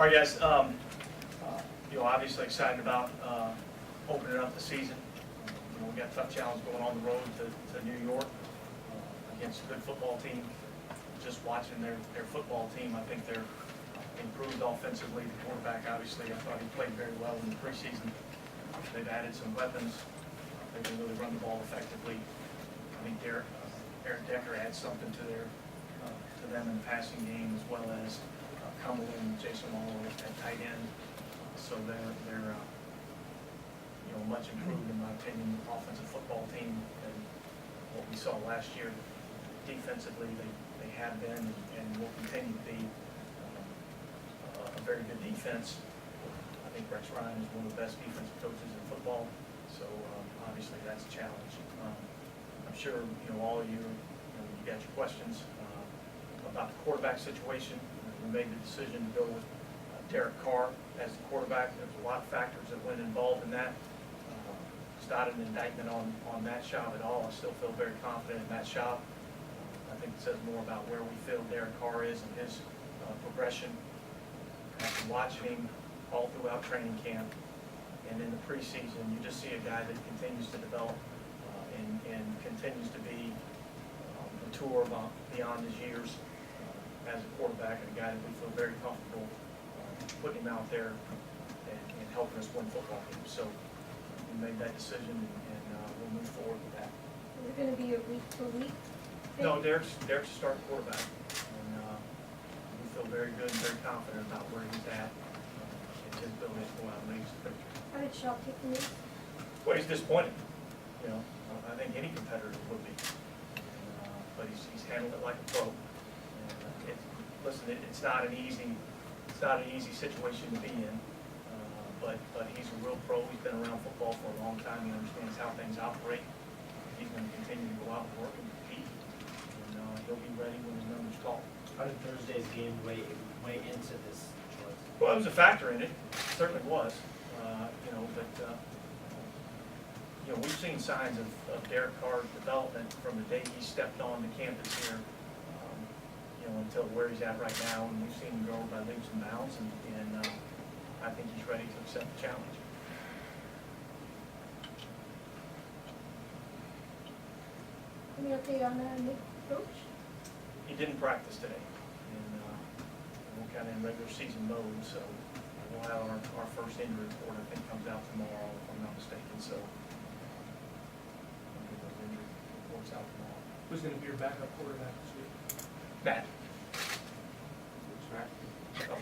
All right, guys. Obviously excited about opening up the season. We got a tough challenge going on the road to New York against a good football team. Just watching their football team, I think they're improved offensively. The quarterback, obviously, I thought he played very well in the preseason. They've added some weapons. They can really run the ball effectively. I think Eric Decker adds something to them in the passing game, as well as Cumberland and Jason Waller at tight end. So they're much improved, in my opinion, offensive football team than what we saw last year. Defensively, they have been and will continue to be a very good defense. I think Rex Ryan is one of the best defensive coaches in football, so obviously that's a challenge. I'm sure all of you got your questions about the quarterback situation. We made the decision to go with Derek Carr as the quarterback. There's a lot of factors that went involved in that. It's not an indictment on Matt Schaub at all. I still feel very confident in Matt Schaub. I think it says more about where we feel Derek Carr is and his progression. After watching him all throughout training camp and in the preseason, you just see a guy that continues to develop and continues to be mature beyond his years as a quarterback, and a guy that we feel very comfortable putting him out there and helping us win football games. So we made that decision, and we'll move forward with that. Is it going to be a week-to-week thing? No, Derek's a starting quarterback, and we feel very good and very confident about where he's at and his ability to go out and make his picture. How did Schaub take the news? Well, he's disappointed. I think any competitor would be, but he's handled it like a pro. And it's not an easy situation to be in. But he's a real pro. He's been around football for a long time. He understands how things operate. He's going to continue to go out and work and compete, and he'll be ready when his number's called. How did Thursday's game weigh into this choice? Well, it was a factor in it. It certainly was. But we've seen signs of Derek Carr's development from the day he stepped on the campus here, until where he's at right now, and we've seen him grow by leaps and bounds, and I think he's ready to accept the challenge. Any update on Nick Coach? He didn't practice today, and we're kind of in regular season mode, so we'll have our first injury report, I think, comes out tomorrow, if I'm not mistaken, so I'll get those injury reports out tomorrow. Who's going to be your backup quarterback this week? Matt. Oh,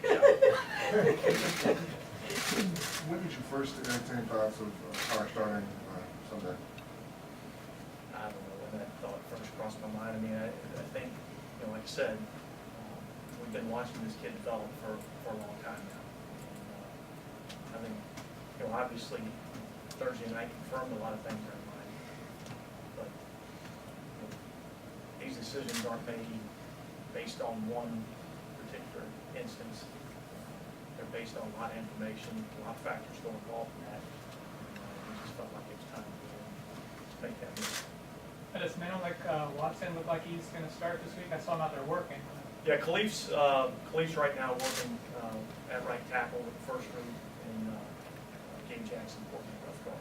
When did you first entertain thoughts of Carr starting Sunday? I don't know when that thought first crossed my mind. I mean, I think, like I said, we've been watching this kid develop for a long time now. And, I think, obviously, Thursday night confirmed a lot of things in our mind. But these decisions aren't made based on one particular instance. They're based on a lot of information, a lot of factors still involved in that. We just felt like it was time to make that move. Does it sound like Watson look like he's going to start this week? I saw him out there working. Yeah, Khalif's right now working at right tackle with the first group, and Gabe Jackson working at left guard.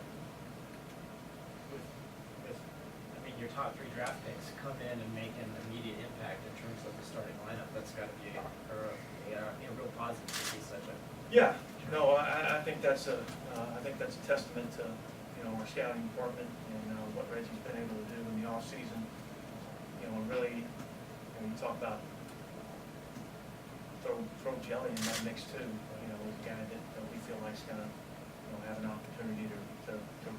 Your top 3 draft picks come in and make an immediate impact in terms of the starting lineup. That's got to be a real positive to see such a. Yeah, no, I think that's a testament to our scouting department and what Reggie's been able to do in the off season. Really, when you talk about throw Jelly in that mix too. A guy that we feel like is going to have an opportunity to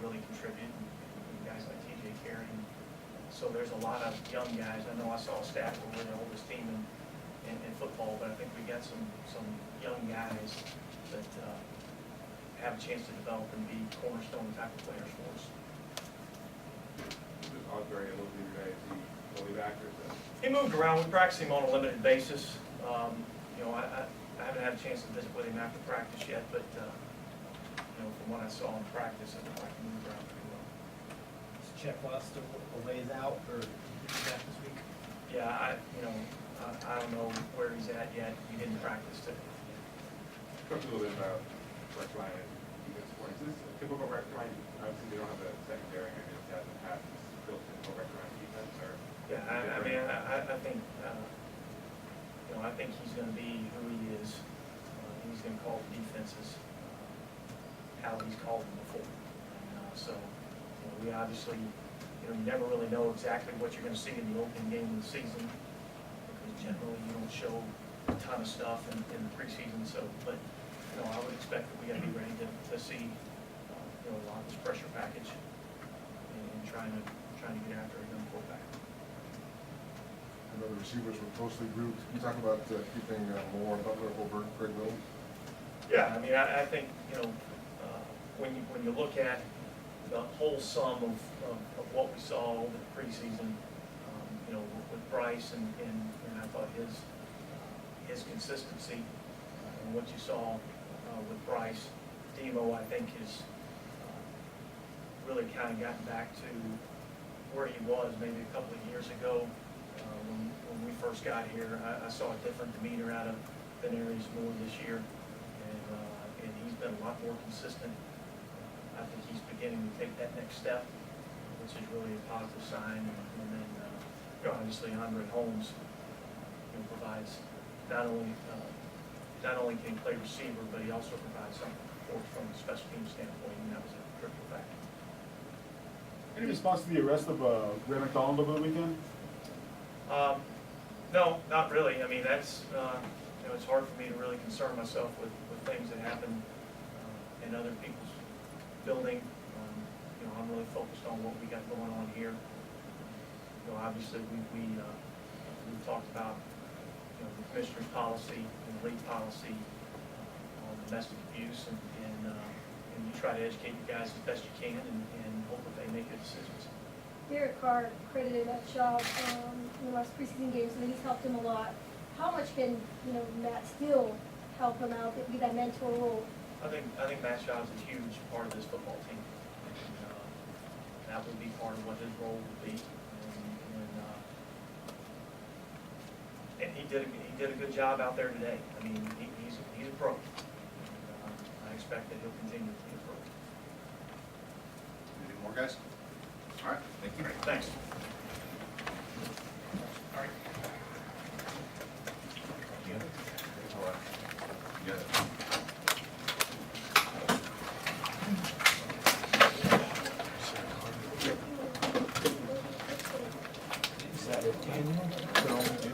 really contribute. And guys like TJ Carey. So there's a lot of young guys. I know I saw a stat where we're the oldest team in football, but I think we got some young guys that have a chance to develop and be cornerstone type of players for us. Osbury able to do today? Is he fully back or is that? He moved around. We practiced him on a limited basis. I haven't had a chance to visit with him after practice yet, but from what I saw in practice, it looked like he moved around pretty well. Is Checklaw still a ways out, or back this week? Yeah, I don't know where he's at yet. He didn't practice today. Talk a little bit about Rex Ryan and defense points. Is this a typical Rex Ryan? Obviously, they don't have a secondary. I mean, it's had in the past. Is this still typical Rex Ryan defense, or? Yeah, I mean, I think, you know, I think he's gonna be who he is. He's gonna call the defenses, how he's called them before. And, so, you know, we obviously, you know, you never really know exactly what you're gonna see in the opening game of the season, because generally you don't show a ton of stuff in the preseason, so, but, you know, I would expect that we gotta be ready to see, you know, a lot of this pressure package, and trying to get after a young quarterback. I know the receivers were closely grouped. Can you talk about keeping Moore, Butler, Holbert, Craig Little? Yeah, I mean, I think, you know, when you look at the whole sum of what we saw over the preseason, you know, with Bryce and I thought his consistency, and what you saw with Bryce, Demo, I think is really kind of gotten back to where he was maybe a couple of years ago. When we first got here, I saw a different demeanor out of Benarius Moore this year, and he's been a lot more consistent. I think he's beginning to take that next step, which is really a positive sign. And then, you know, obviously Andre Holmes, you know, provides not only can he play receiver, but he also provides something from a special team standpoint, and that was a critical factor. Any response to the arrest of Ray McDonald over the weekend? No, not really. I mean, that's, you know, it's hard for me to really concern myself with things that happen in other people's building. You know, I'm really focused on what we got going on here. You know, obviously we've talked about, you know, the commissioner's policy and the league policy on domestic abuse, and you try to educate the guys as best you can, and hope that they make good decisions. Derek Carr credited at Schaub in the last preseason games, and he's helped him a lot. How much can, you know, Matt still help him out, be that mentor role? I think Matt Schaub's a huge part of this football team. And, that would be part of what his role would be. And he did a good job out there today. I mean, he's a pro. And, I expect that he'll continue to be a pro. Any more, guys? All right, thank you. Thanks. All right. You got it? You got it.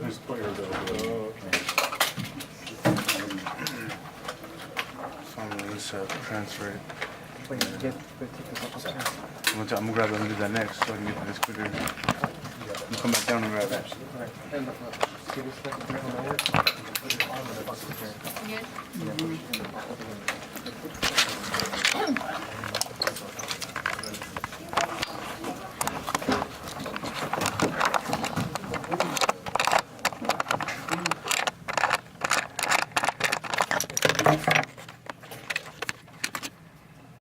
This player though. Transfer it. I'm gonna grab it and do that next so I can get to this quicker. You come back down and grab that. Yeah.